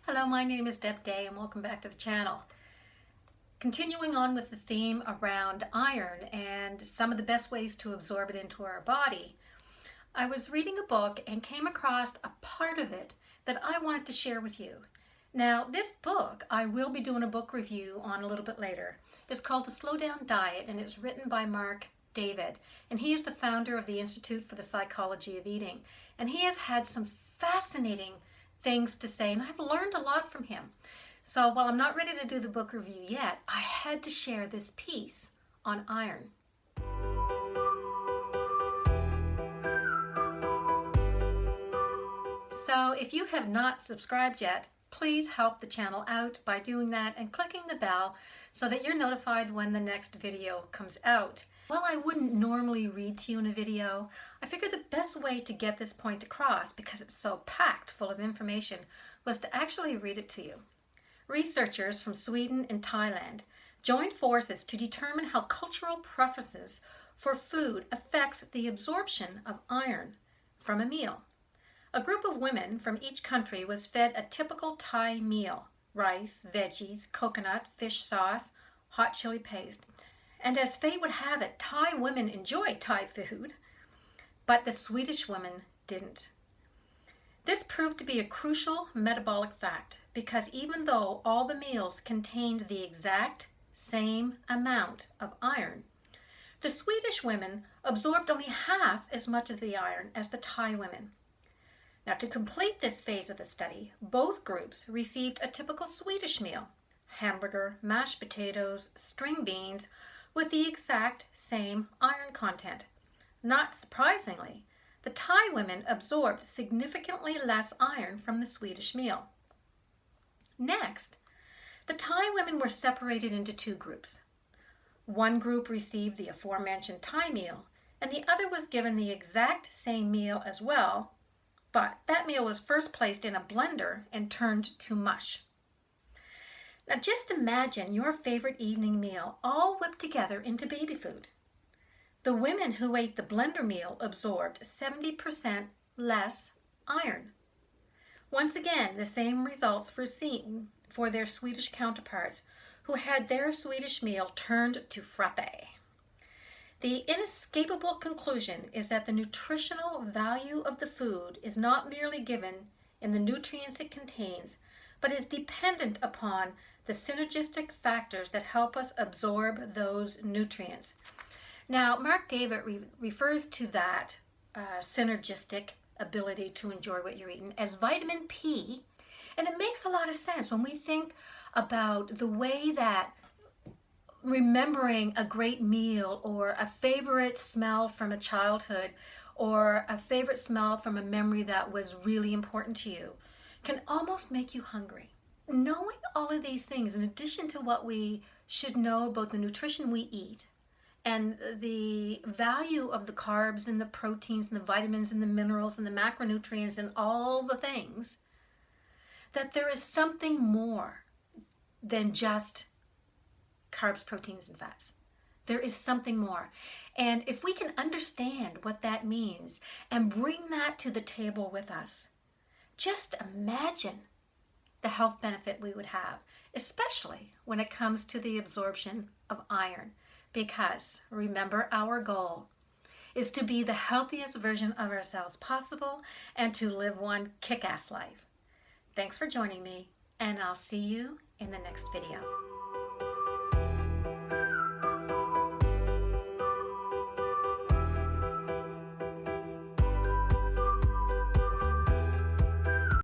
Hello, my name is Deb Day and welcome back to the channel. Continuing on with the theme around iron and some of the best ways to absorb it into our body, I was reading a book and came across a part of it that I wanted to share with you. Now, this book I will be doing a book review on a little bit later. It's called The Slow Down Diet and it's written by Marc David, and he is the founder of the Institute for the Psychology of Eating, and he has had some fascinating things to say, and I've learned a lot from him. So while I'm not ready to do the book review yet, I had to share this piece on iron. So if you have not subscribed yet, please help the channel out by doing that and clicking the bell so that you're notified when the next video comes out. While I wouldn't normally read to you in a video, I figured the best way to get this point across, because it's so packed full of information, was to actually read it to you. Researchers from Sweden and Thailand joined forces to determine how cultural preferences for food affects the absorption of iron from a meal. A group of women from each country was fed a typical Thai meal: rice, veggies, coconut, fish sauce, hot chili paste. And as fate would have it, Thai women enjoy Thai food, but the Swedish women didn't. This proved to be a crucial metabolic fact, because even though all the meals contained the exact same amount of iron, the Swedish women absorbed only half as much of the iron as the Thai women. Now, to complete this phase of the study, both groups received a typical Swedish meal: hamburger, mashed potatoes, string beans, with the exact same iron content. Not surprisingly, the Thai women absorbed significantly less iron from the Swedish meal. Next, the Thai women were separated into two groups. One group received the aforementioned Thai meal, and the other was given the exact same meal as well, but that meal was first placed in a blender and turned to mush. Now just imagine your favorite evening meal all whipped together into baby food. The women who ate the blender meal absorbed 70% less iron. Once again, the same results were seen for their Swedish counterparts who had their Swedish meal turned to frappe. The inescapable conclusion is that the nutritional value of the food is not merely given in the nutrients it contains, but is dependent upon the synergistic factors that help us absorb those nutrients. Now, Marc David refers to that synergistic ability to enjoy what you're eating as vitamin P, and it makes a lot of sense when we think about the way that remembering a great meal or a favorite smell from a childhood or a favorite smell from a memory that was really important to you can almost make you hungry. Knowing all of these things, in addition to what we should know about the nutrition we eat and the value of the carbs and the proteins and the vitamins and the minerals and the macronutrients and all the things, that there is something more than just carbs, proteins, and fats. There is something more. And if we can understand what that means and bring that to the table with us, just imagine the health benefit we would have, especially when it comes to the absorption of iron. Because remember, our goal is to be the healthiest version of ourselves possible and to live one kick-ass life. Thanks for joining me, and I'll see you in the next video.